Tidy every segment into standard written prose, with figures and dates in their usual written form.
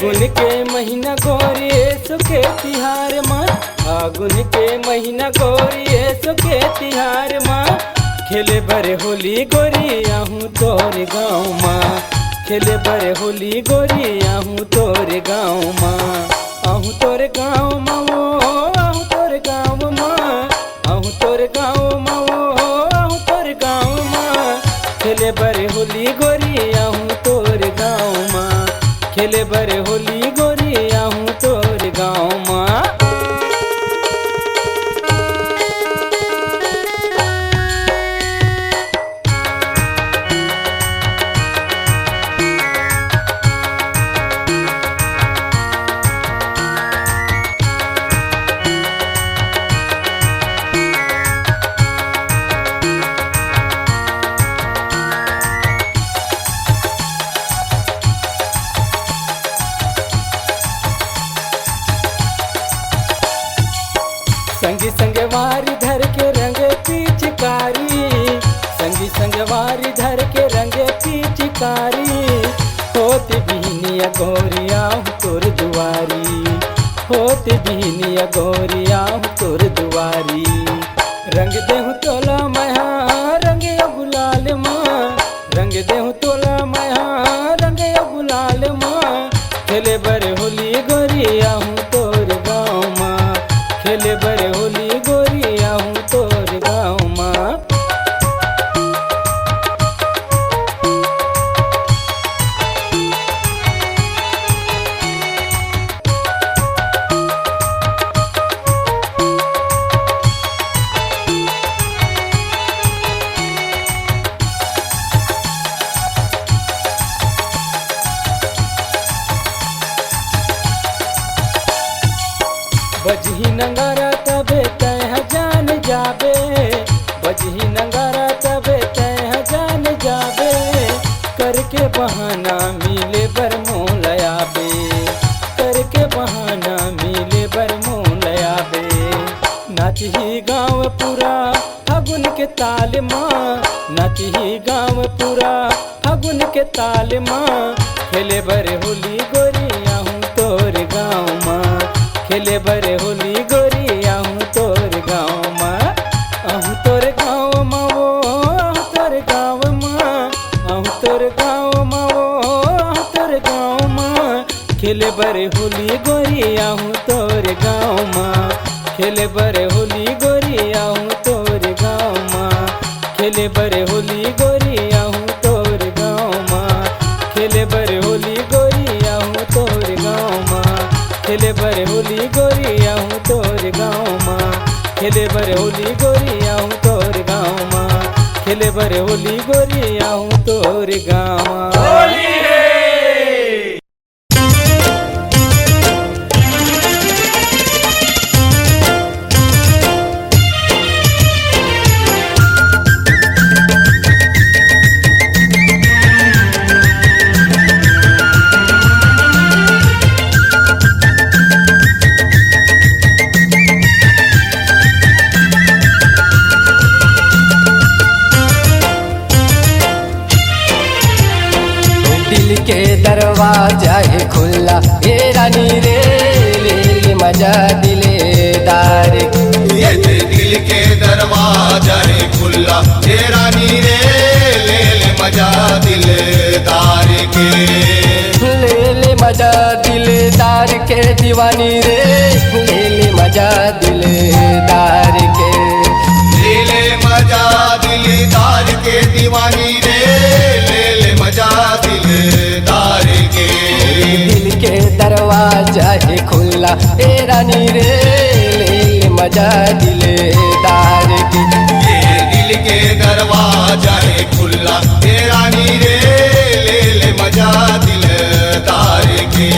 फागुन के महीना गोरी सो के तिहार माँ, फागुन के महीना गोरी सो के तिहार माँ। खेले बरे होली गोरी आहूँ तोर गाँव माँ, खेले बरे होली गोरी आहूँ तोर गाँव माँ। आहूँ तोर गाँव माँ वो आहूँ तोर गाँव माँ, आहूँ तोर गाँव माँ वो आहूँ तोर गाँव माँ। खेले बरे होली गोरी आहूँ तोर गाँव माँ, खेले बरे होली गोरी आहूँ तोर गाँव माँ। संगी संगवारी धर के रंग पिचकारी, संगी संगवारी धर के रंग पिचकारी। होत बिहनिया गोरिया तोर दुआरी, होत बिहनिया गोरिया तोर दुआरी। रंग देहु तोला महा रंग गुलाल माँ, रंग देहु तोला महा रंग गुलाल माँ। खेले बरे होली गोरिया हूँ तोर गाँव माँ, खेले बरे होली गोरिया हूँ तोर गाँव माँ। बजही नंगारा तबे तह जान जाबे, बजही नंगारा तबे तह जान जाबे। करके बहाना मिले बर मोलयाबे, करके बहाना मिले बर मोलयाबे। नाचही गाँव पूरा फागुन के ताल माँ, नाचही गाँव पूरा फागुन के ताल माँ। खेले बरे होली गोरिया हूँ तोर गाँव माँ, खेले बरे होली गोरिया हूँ तोर गाँव माँ। आहूँ तोर गाँव माँ वो आहूँ तोर गाँव माँ, आहूँ तोर गाँव माँ वो आहूँ तोर गाँव माँ। खेले बरे होली गोरिया हूँ तोर गाँव माँ, खेले बरे होली गोरिया हूँ तोर गाँव माँ। खेले बरे होली गोरिया हूँ तोर गाँव माँ, खेले बरे होली गोरिया हूँ तोर गाँव माँ। खेले बरे होली गोरिया हूँ तोर गाँव माँ, खेले बरे होली गोरिया हूँ तोर गाँव माँ। खेले बरे होली गोरिया हूँ तोर गाँव माँ। के दरवाजा है खुला ये रानी रे, ले ले मजा दिलेदार की। ये दिल के दरवाजा है खुला ये रानी रे, ले ले मजा दिलदार के। ले ले मजा दिलेदार के दीवानी रे, ले ले मजा दिलेदार के। ले ले मजा दिलदार के दीवानी रे, ले ले मजा दिलदार के। दिल के दरवाजा है खुला ए रानी रे, ले ले मजा दिलेदार की। ये दिल के दरवाजा है खुला ये रानी रे, ले ले मजा दिलदार के।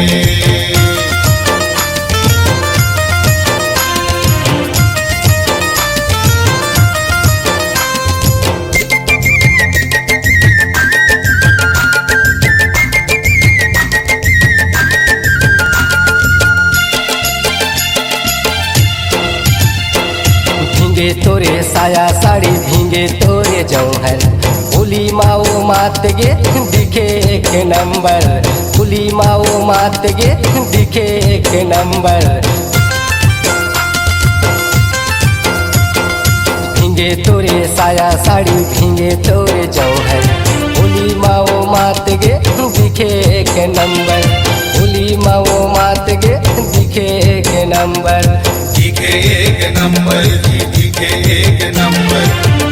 भींगे तोरे साया साड़ी भींगे तोरे जौहर, होली माओ मात गे दिखे एक नंबर, फुली माओ मात गे दिखे एक नंबर। भींगे तोरे साया साड़ी भींगे तोरे जौहर, फुली माओ मात गे दिखे एक नंबर, फुली माओ मात गे दिखे एक नंबर। दिखे एक नंबर जी दिखे एक नंबर,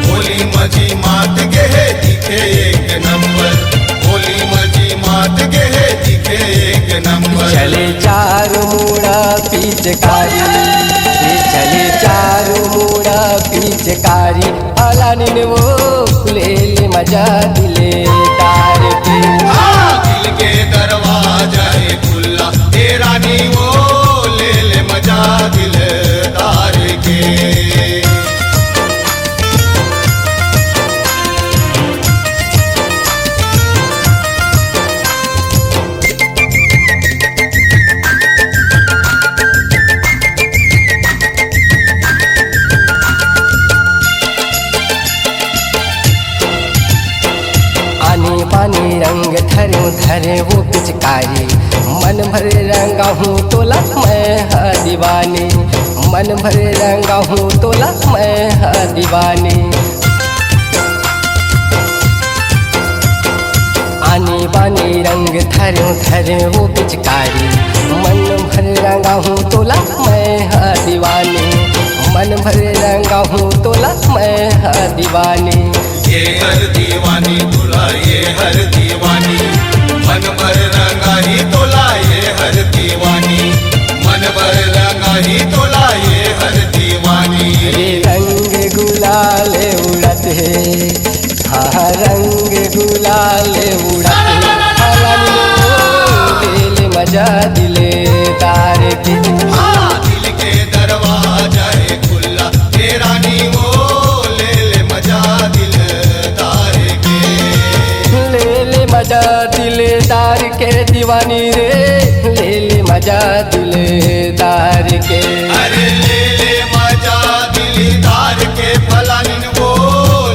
होली मजी मात के है दिखे एक नंबर, होली मजी मात के है दिखे एक नंबर। चले चार मुड़ा पिचकारी, चले चार मुड़ा पिचकारी, अलानिन वो ले ले मजा दिले तार के। दिल के दरवाजा है खुला तेरा नी वो ले ले मजा दिलदार के। आनी पानी रंग धरे धरे वो पिचकारी, मन भरे रंगा हूँ तोला मैं हाँ दीवानी, मन भरे रंगा हूँ तोला मैं हाँ दीवानी। आनी बानी रंग धरे धरे वो पिचकारी, मन भरे रंगा हूँ तोला मैं हाँ दीवानी, मन भरे रंगा हूँ तोला मैं हाँ दीवानी। ये हर दीवानी तोला ये हर दीवानी, मन भर रंगा ही तोला ये हर दीवानी, मन भर रंगा ही तोला ये हर दीवानी। ये रंग गुलाल उड़त है, हाँ रंग गुलाल उड़त है, दिल मजा दिले तार के। दिल के दरवाजा है खुला तेरा नी वो ले ले मजा दिलदार के। ले ले मजा दिलदार के दीवानी रे, ले ले मजा दिलदार के। अरे ले ले मजा दिलदार के फलानिन वो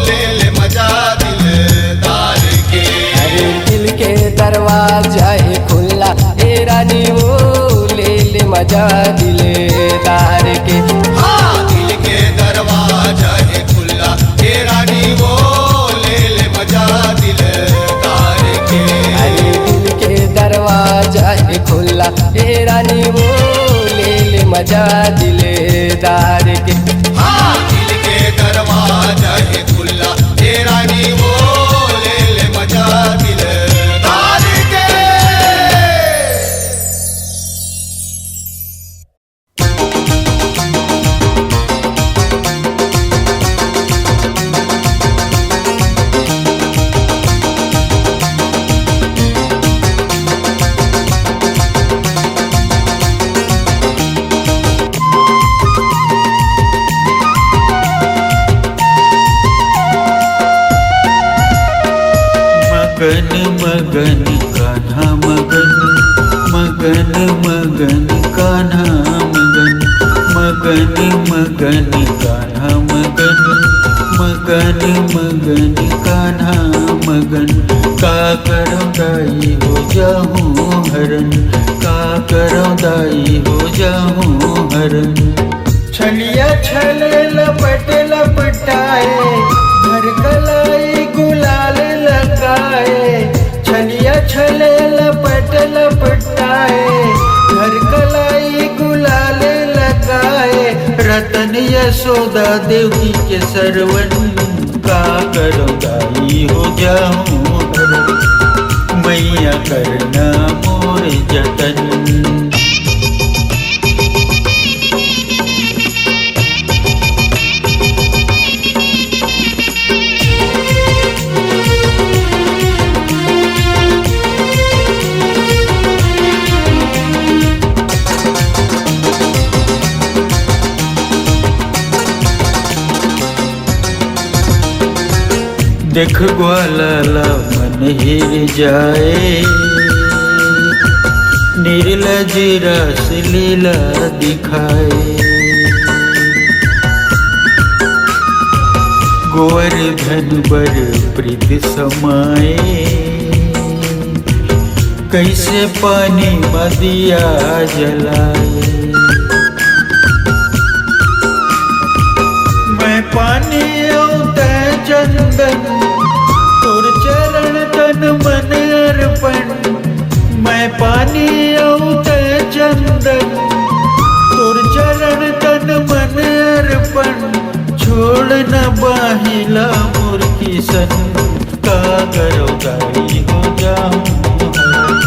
ले ले मजा दिलदार के। अरे दिल के दरवाजा है खुला ए रानी वो ले ले मजा दिलदार के। दिल के दरवाजा है खुला तेरा नी वो ले ले मजा दिलदार के। अरे दिल के दरवाजा है खुला ए रानी वो ले ले मजा दिलदार के। दिल के दरवाजा है खुला तेरा नी वो ले ले मजा दिलदार के। मगन मगन कान्हा मगन, मगन मगन कान्हा मगन, मगन मगन कान्हा मगन, मगन मगन कान्हा मगन। का करो दाई हो जाऊं हरन, का करो दाई हो जाऊं हरन। छलिया छले लपट लपटाए, घर कलाई गुलाल लगाए। छलिया छले लपट लपटाए, घर कलाई गुलाल लगाए। रतन यशोदा देवी के सरवन, का करो दाई हो जाऊं हरन। मैया करना मोर जतन। देख ग्वाला मन हिर जाए, निर्लज रस लीला दिखाए। गोवर्धन बर प्रीत समाए, कैसे पानी मदिया जलाए। मैं पानी औते चंदन, तोर चरण तन मन अर्पण। मैं पानी औते चंदन, तोर चरण तन मन अर्पण। छोड़ न बाहिला मोर किसन, का करो दाई हो जाऊं हरण,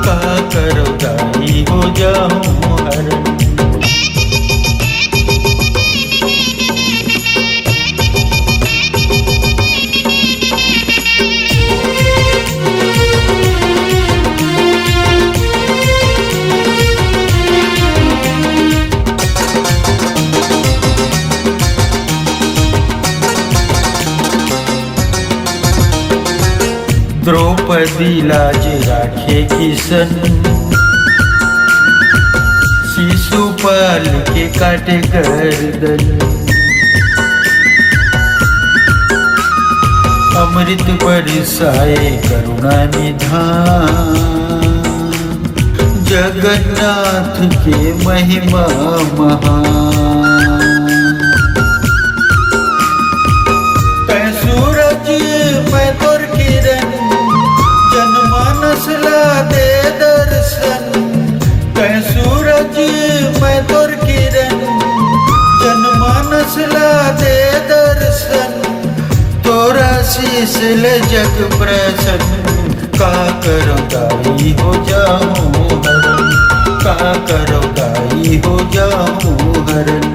का करो दाई हो जाऊं हरण। द्रौपदी लाज राखे किसन, शिशुपाल के काटे गर्दन। अमृत बरसाए करुणा निधान, जगन्नाथ के महिमा महान। तै सूरज मैं तोर किरण, जनमानस ला दे दर्शन। तै सूरज मैं तोर किरण, जनमानस ला दे दर्शन। तोरा शीस ले जग प्रसन्न, का करो दाई हो जाऊं हरण, का करो दाई हो जाऊं हरण।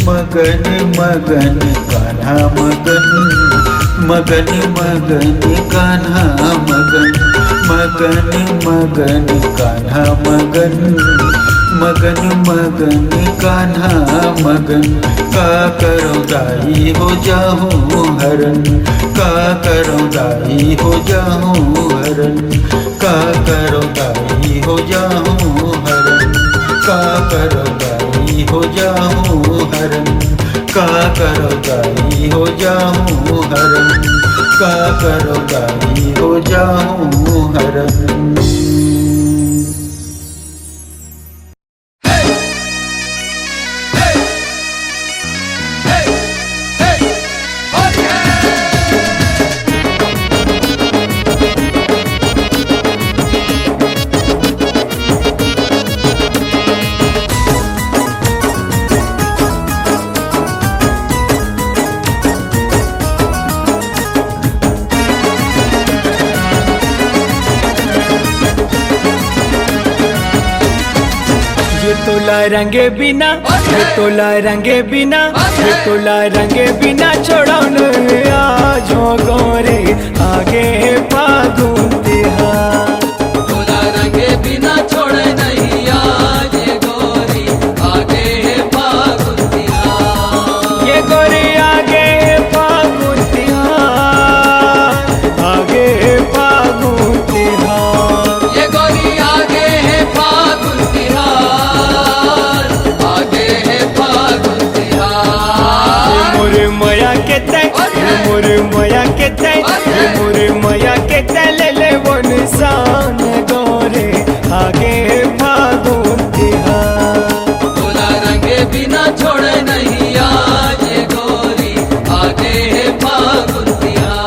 मगन मगन कान्हा मगन, मगन मगन कान्हा मगन। मगन मगन कान्हा मगन, मगन मगन कान्हा मगन। का करो दाई हो जाऊं हरण, का करो दाई हो जाऊं हरण। का करो दाई हो जाऊं हरण, का करो दाई हो जाऊं हरण। का करो दाई हो जाऊं हरण, का करो दाई हो जाऊं हरण। तोला रंगे बिना, ये तोला रंगे बिना, ये तोला रंगे बिना छोड़ौन आज गोरे आगे फागुन तिहार। तोला रंगे बिना छोड़े नहीं आज गोरी आगे फागुन तिहार। ये गोरी आगे फागुन तिहार, आगे फागुन तिहार। ये गोरी आगे है फागुन तिहार, आगे है फागुन तिहार। मोरे मया के तय, मोरे मया के तय, मोरे मया के तय ले ले वो निशान गोरे आगे फागुन तिहार। तोला रंगे बिना छोड़े नहीं आज गोरी आगे है फागुन तिहार।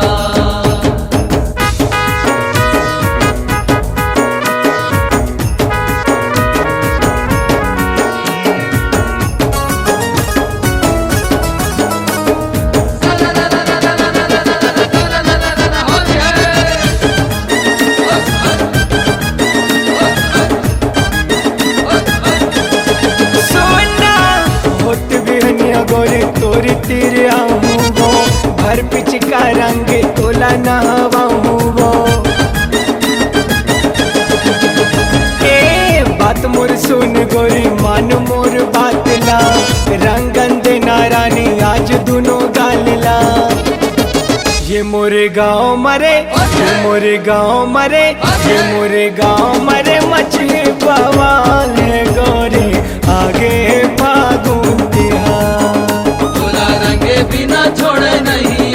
गोरी तोरी तेरे आऊँ वो भर पिच का रंग तोला नहवाऊँ वो। ए बात मोर सुन गोरी मान मोर बात ला, रंगन दे नारानी आज दोनों गाल ला। ये मोरे गाँव मरे, ये मोरे गाँव मरे, ये मोरे गाँव मरे मछली बवाल है गोरी आगे फागुन तिहार। तोला रंगे बिना छोड़े नहीं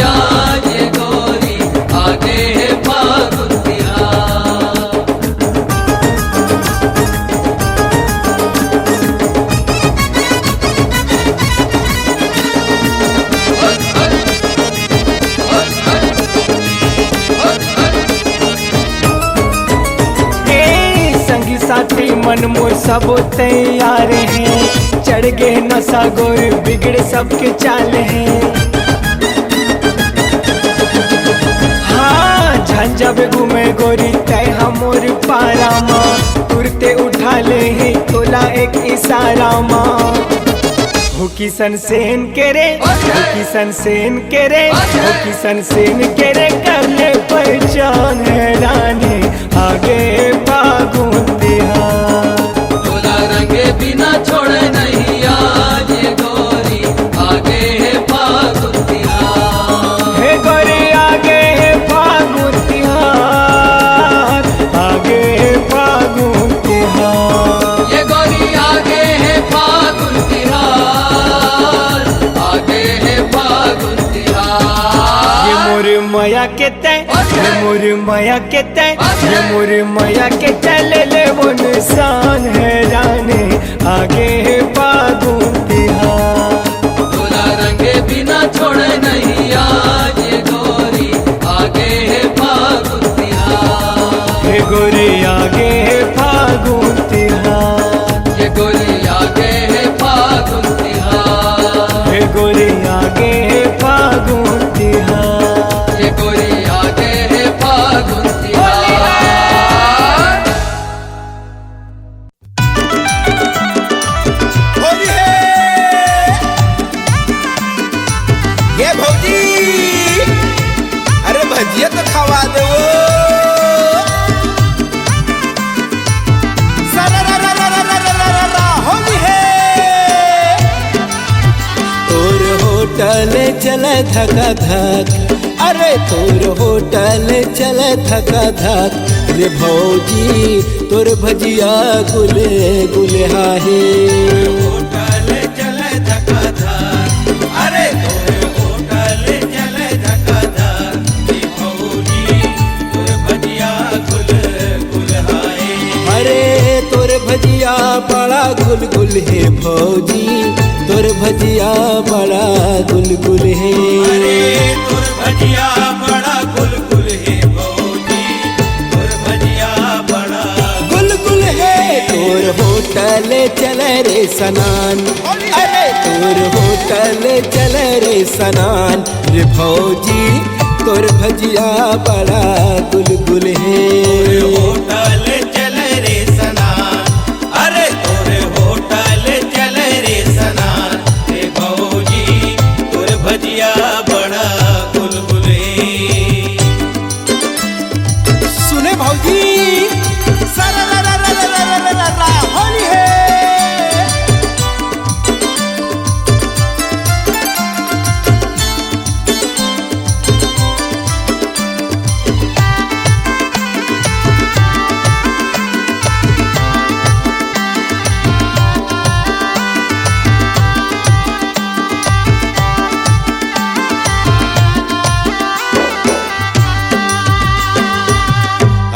साथी मन मोर सब तैयार हैं, चढ़ गए नशा गोर बिगड़े सबके चाल हैं। हाँ झंझब घूमे गोरी तय हमोर पारा माँ, तुरते उठा ले ही तोला एक इशारा माँ। हो किसन सेन के रे, हो किसन सेन के रे, हो किसन सेन के रे, कर ले पहचान है रानी आगे फागुन तिहार। तोला रंगे बिना छोड़े नहीं आज ये गोरी आगे है फागुन तिहार। हे गोरी आगे है फागुन तिहार, आगे है फागुन तिहार। ये गोरी आगे है फागुन तिहार, आगे है फागुन तिहार। ये मोर माया के तय, ये मोर माया के तय, ये मोर माया के तय, ले ले वो निशान है रानी आगे है फागुन तिहार। तोला रंगे बिना छोड़े नहीं आज ये गोरी आगे है फागुन तिहार। हे गोरी आगे है फागुन तिहार, ये गोरी आगे है फागुन तिहार। हे गोरी आगे है फागुन तिहार। ये गोरी आगे है फागुन तिहार। होली है ये भौजी, अरे भजिया तो खवा दो। होली है तोर होटल चले धका धक, अरे तोर होटल चले धका धक, रे भौजी तोर भजिया गुले गुले हाहे। होटल चले धका धक, अरे तोर होटल चले धका धक, रे भौजी तोर भजिया गुले गुले हाहे। अरे तोर भजिया बड़ा गुल गुल है भौजी, तोर भजिया बड़ा गुल गुल है। अरे तोर भजिया बड़ा गुल गुल है भौजी, तोर भजिया बड़ा गुल गुल है। तोर होटल चले रे सनान, अरे तोर होटल चले रे सनान, रे भौजी तोर भजिया बड़ा गुल गुल है। होटल चले रे सनान, अरे तोर होटल चले रे सनान, रे भौजी तोर भजिया बड़ा गुल गुल है। सुने भौजी सारा रा रा रा रा रा रा रा रा होली है।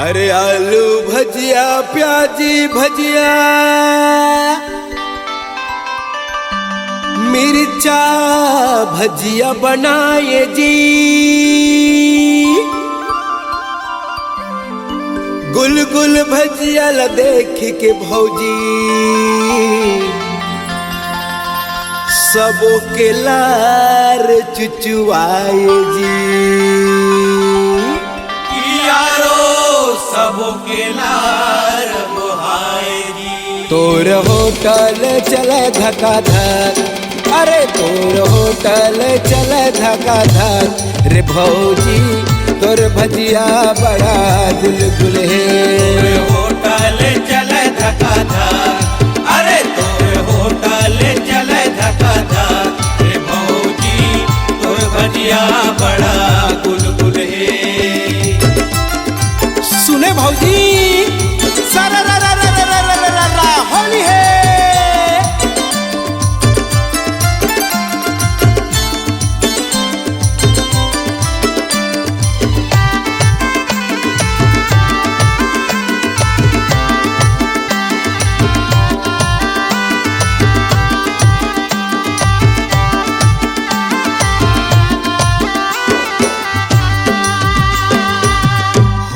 अरे आलू भजिया प्याजी भजिया मिर्चा भजिया बनाए जी, गुल गुल भजिया ला देख के भौजी सबो के लार चुचुआए जी। यारो सबो के लार बुहाए जी। तोर होटल चले धका धक, अरे तोर होटल चले धका धक, रे भौजी तोर भजिया बड़ा गुल गुल है। होटल चले धका धक, अरे तोर होटल चले धका धक, रे भौजी तोर भजिया बड़ा गुल गुल है। सुने भौजी सारा रा रा रा रा रा रा रा रा होली है।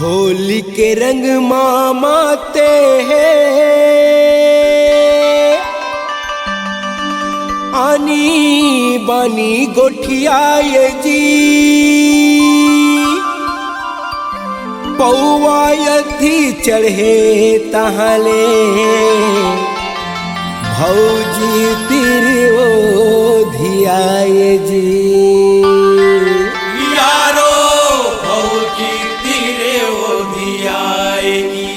होली के रंग मामाते हैं, बानी गोठियाए जी पौआ यदि चढ़े तहले भौजी तेरे ओ धियाए जी यारो भौजी तेरे ओ धियाएगी।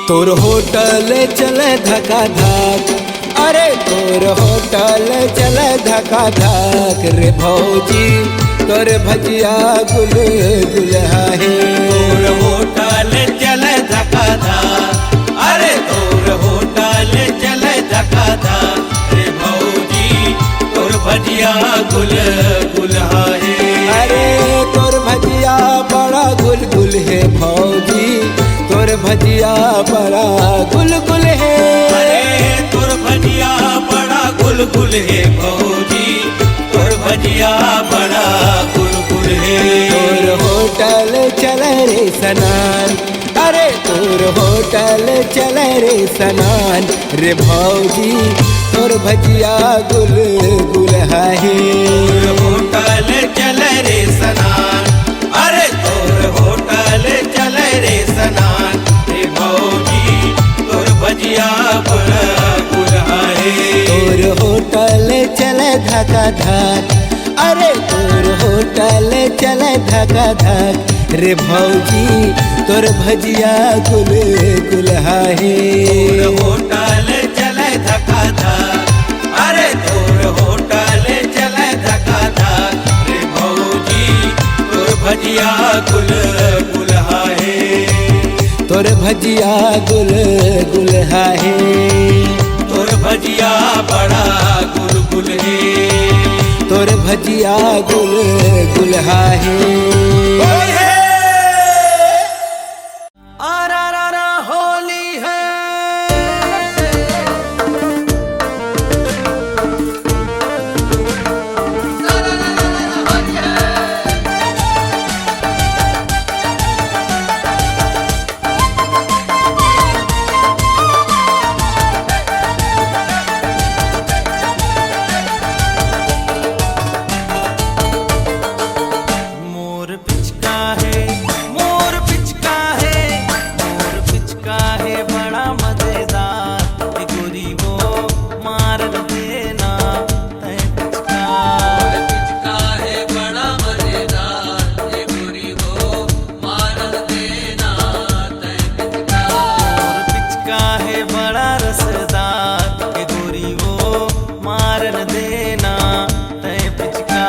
तोर होटल चले धका धक अरे तोर होटल चले धका धक रे भौजी तोर भजिया गुल गुल है। तोर होटल चले धका धक अरे तोर होटल चले धका धक रे भौजी तोर भजिया गुल गुल है। अरे तोर भजिया बड़ा गुल गुल है भौजी तोर भजिया बड़ा गुल गुल है। अरे तोर भजिया बड़ा गुल गुल है भौजी तोर भजिया बड़ा गुल गुल है। तोर होटल चले रे सनान अरे तोर होटल चले रे सनान रे भौजी तोर भजिया गुल गुल है। तोर होटल चले रे सनान अरे तोर होटल चले रे सनान रे भौजी तोर भजिया गुल गुल है। तोर होटल चले धका धक अरे तोर होटल चले धका धक रे भौजी तोर भजिया गुल गुल है। तोर होटल चले धका धक अरे तोर होटल चले धका धक रे भौजी तोर भजिया गुल गुल है। तोर भजिया गुल गुल है। तोर भजिया बड़ा गुल गुल है। तोर भजिया गुल गुल है। होली है मोर पिचका है मोर पिचका है मोर पिचका है बड़ा मजेदार ए गोरी वो मार देना तय पिचका। पिचका है बड़ा मजेदार ये गोरी हो मार देना तय पिचका। मोर पिचका है बड़ा रसदार ए गोरी वो मार देना तय पिचका।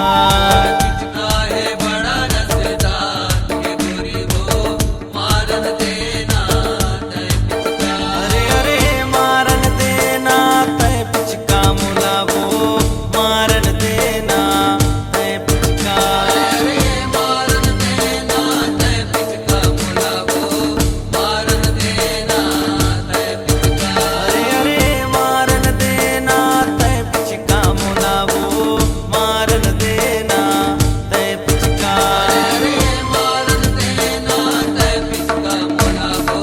पिचका है बड़ा रसदार ये गोरी हो मार देना तय पिचका। अरे अरे मारन देना तय पिचका मुला वो मारन देना तय पिचका। अरे मारन देना तय पिचका मुला वो मारन देना तय पिचका। अरे अरे मारन देना तय पिचका मुला वो मारन देना तय पिचका। अरे मारन देना तय पिचका मुला वो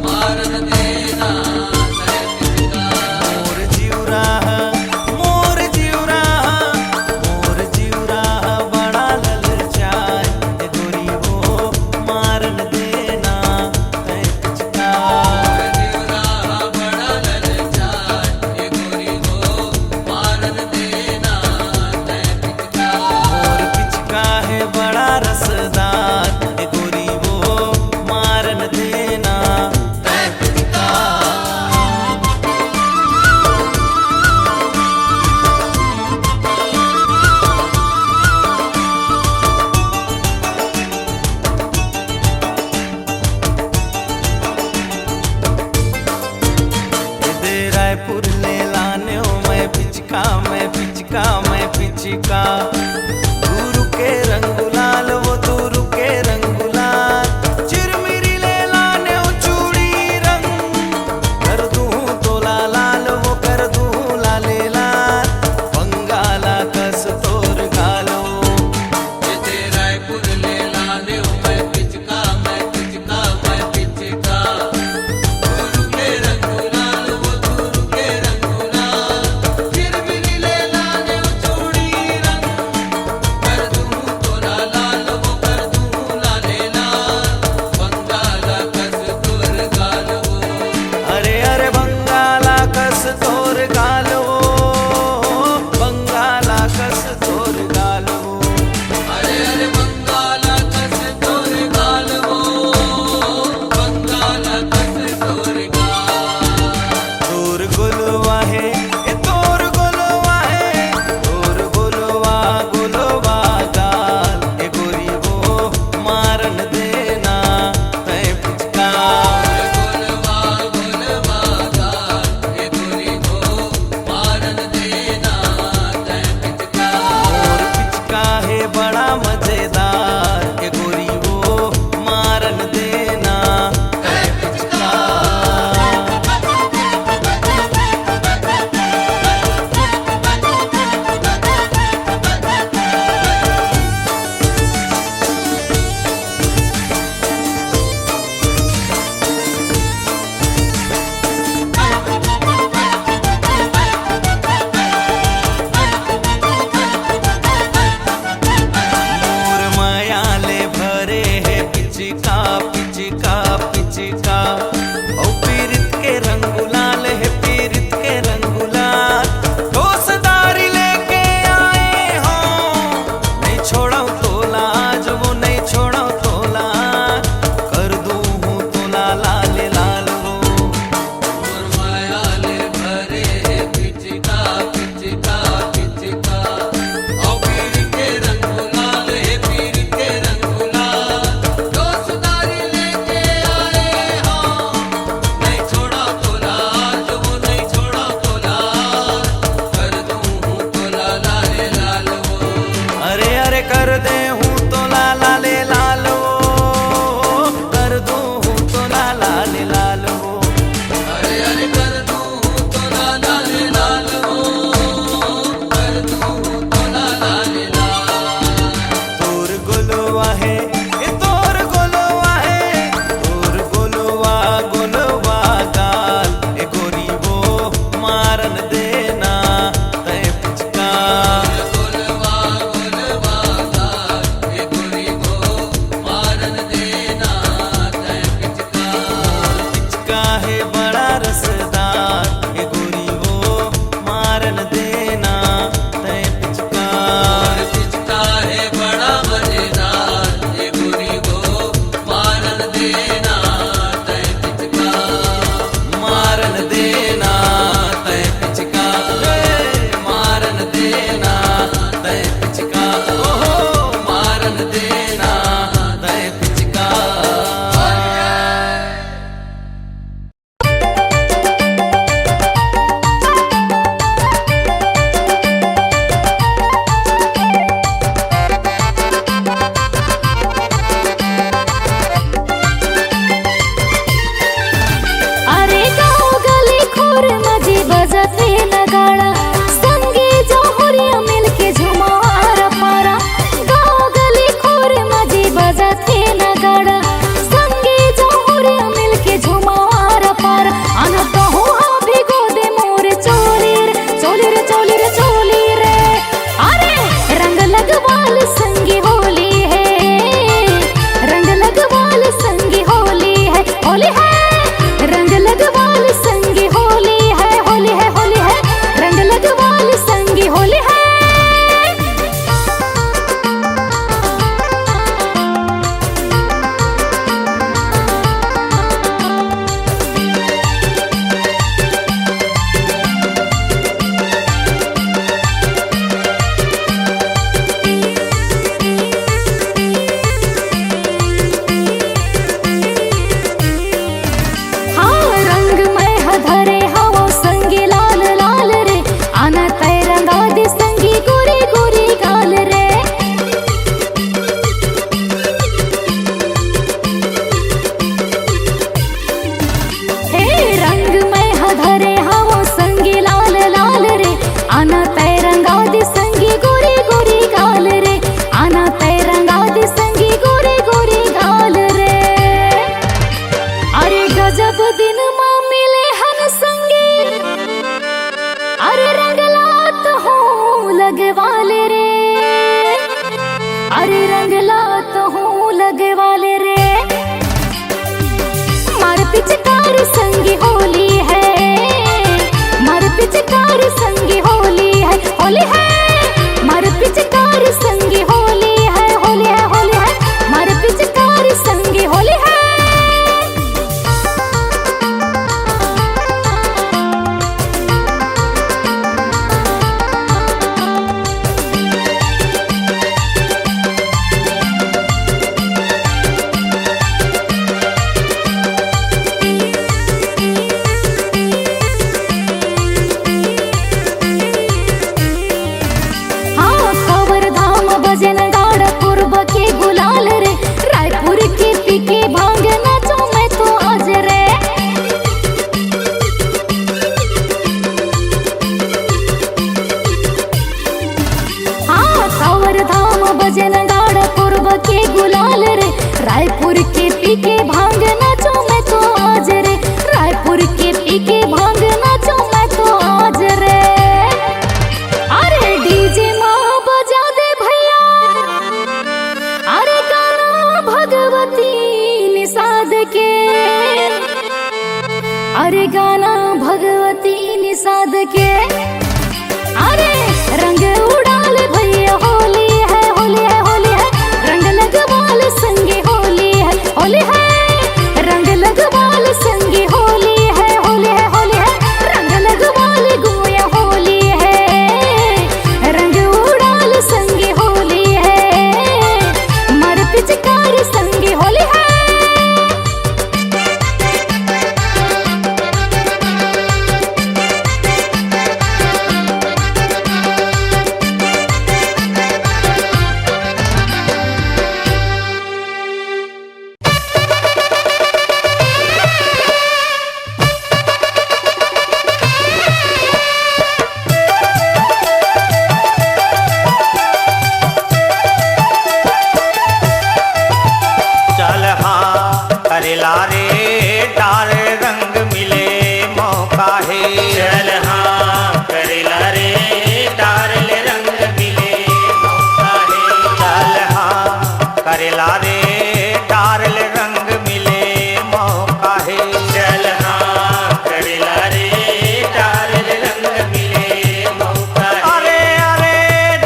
मारन देना तय पिचका। मोर जिउरा मोर जिउरा मोर जिउरा बड़ा ललचाए ए गोरी वो मारन देना तय पिचका। जीवरा बड़ा ललचाए ये गोरी हो मारन देना तय पिचका। मोर पिचका है बड़ा रसदार ए गोरी वो मारन देना तय पिचका। दे रायपुर ले लाने हो मैं पिचका मैं पिचका मैं पिचका। गुरु के रंग गुलाल वो दूर के रंग गुलाल चिरमिरी ले लाने हो चूड़ी रंग कर दूं तोला लाल वो कर दूं लाले लाल बंगाला कस तोर गालो। ये रायपुर ले लाने हो मैं पिचका मैं पिचका मैं पिचका। गुरु के रंग गुलाल वो दूर के रंग गुलाल चिरमिरी ले लाने हो चूड़ी रंग संगी होली है, मार पिचकार संगी होली है, होली है, मार पिचकार संगी होली है, होली है, होली है, मार पिचकार संगी होली है। हाँ खबर धाम भजन गाड़ पूर्व के गुलाल रे, रायपुर के पीके भांग नाचो मैं तो आज रे। हाँ खबर धाम भजन गाड़ पूर्व के गुलाल रे, रायपुर के पीके भांग नाचो मैं तो आज रे, रायपुर के पीके भांग नाचो मैं तो आज रे। अरे डीजे माँ बजा दे भैया, अरे गाना भगवती निषाद के, अरे गाना भगवती निषाद के, अरे रंग उड़ाल भैया होली है, होली है, होली है, रंग लगवाल संगे होली है, होली है, रंग लगवाल संगे होली है, होली है, होली है, रंग लगवाल गोया होली है, रंग उड़ाल संगे होली है, मार पिचकार संगे होली है। चल हाँ करेला रे डाल रंग मिले मौका है, चल हाँ करेला रे डाल रंग मिले मौका है, चल हाँ करेला रे डाल रंग मिले मौका है, चल हाँ करेला रे डाल रंग मिले मौका है, अरे अरे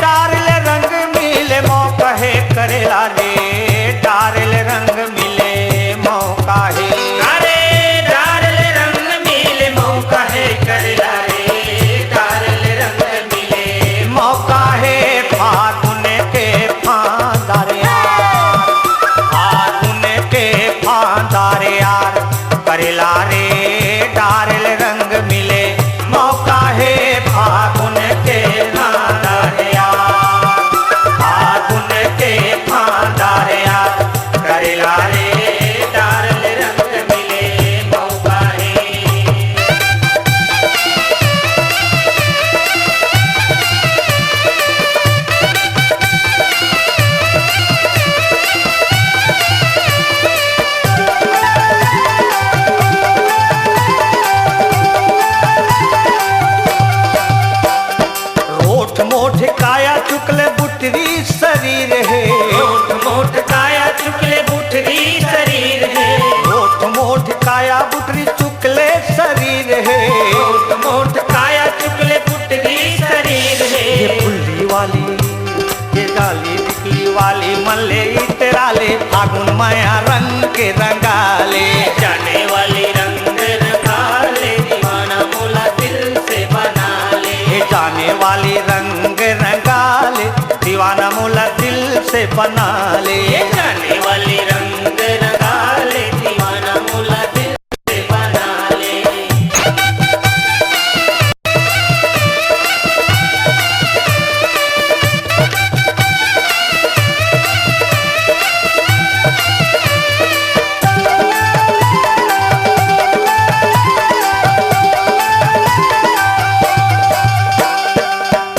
डाल रंग मिले मौका है, करेला रे डाल रंग मिले मौका है, अरे डाल रंग मिले मौका है, करेला रे डाल रंग मिले मौका है, फागुन के फांदार यार, फागुन के फांदार यार, करेला रे डाल रंग मिले मौका है, फागुन के फांदार यार, फागुन के फांदार यार, करेला रे डाल रंग मिले मौका है। रोठ मोठ काया चुकले बुटरी शरीर है, रोठ मोठ काया चुकले बुटरी शरीर है, रोठ मोठ काया बुटरी चुकले शरीर है, रोठ मोठ काया चुकले बुटरी शरीर है, ये फुल्ली वाली ये डाली टिकली वाली मल्ले इतराले, फागुन माया रंग के रंगाले, जाने वाली रंग रंगाले, दीवाना मोला दिल से बना ले, जाने वाली रंग रंगाले, दीवाना मोला दिल से बना ले, जाने वाली रंग रंगाले, दीवाना मोला दिल से बना ले।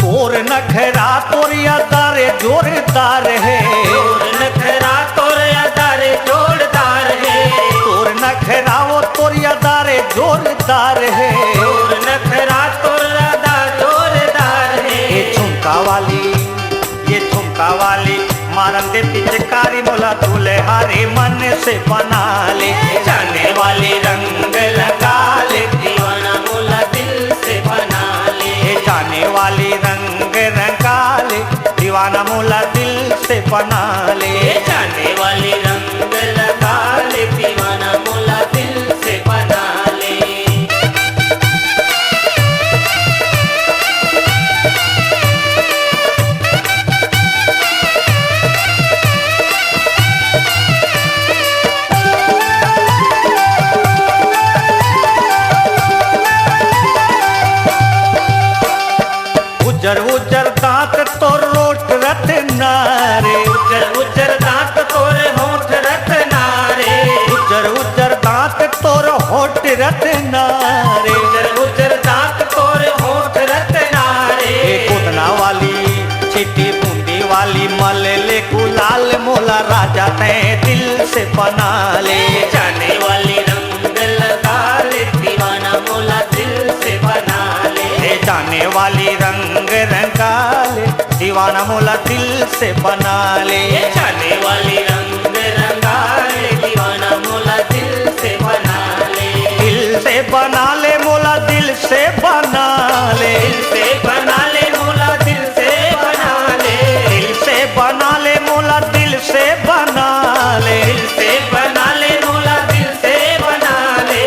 तोर नखरा तोर यादारे जोरदार है, तोर नखरा तोर यादारे जोरदार है, तोर नखरा वो तोर यादारे जोरदार है, तोर नखरा तोर यादा जोरदार है, ये झुमका वाली रंग दे पिचकारी मोला दुल्हारी मन से बना ले। जाने वाली रंग लगा ले दीवाना मोला दिल से बना ले। जाने वाली रंग रंगा ले दीवाना मोला दिल से बना ले। जाने वाली रंग लगा ले दीवाना मोला दिल से बना ले। उजर उजर दांत तो रोट रत्नारे। उजर उजर दांत तोरे होठ रत्नारे। उजर उजर दांत तोर होठ रत्नारे। उजर उजर दांत तोरे होठ रत्नारे। कोदना वाली छिटी बूंदी वाली मल ले गुलाल मोला राजा ते दिल से बना ले। जाने वाली रंग लगा ले दीवाना मोला दिल से बना ले। जाने वाली रंग रंगा ले दीवाना मोला दिल से बना ले। जाने वाली रंग रंगा ले दीवाना मोला दिल से बना ले। दिल से बना ले मोला दिल से बना ले। दिल से बना ले मोला दिल से बना ले। दिल से बना ले मोला दिल से बना ले। दिल से बना ले मोला दिल से बना ले।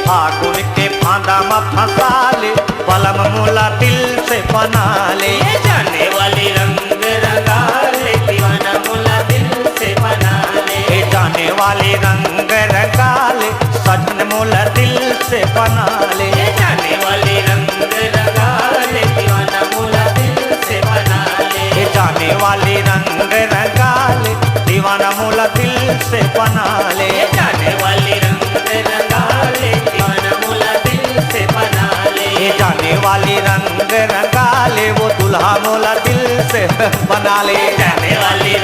फागुन के फांदा में फंसा ले बलम मोला दिल से बना ले। जाने वाली रंग रंगा ले दीवाना मोला दिल से बना ले। जाने वाली रंग रंगा ले सजन मोला दिल से बना ले। जाने वाली रंग रंगा ले दीवाना मोला दिल से बना ले। जाने वाली रंग रंगा ले दीवाना मोला दिल से बना ले। जाने वाली रंग रंगा ले दीवाना मोला दिल से बना ले। जाने वाली रंग रंगा ले वो दुल्हा मोला दिल से बना ले। जाने वाली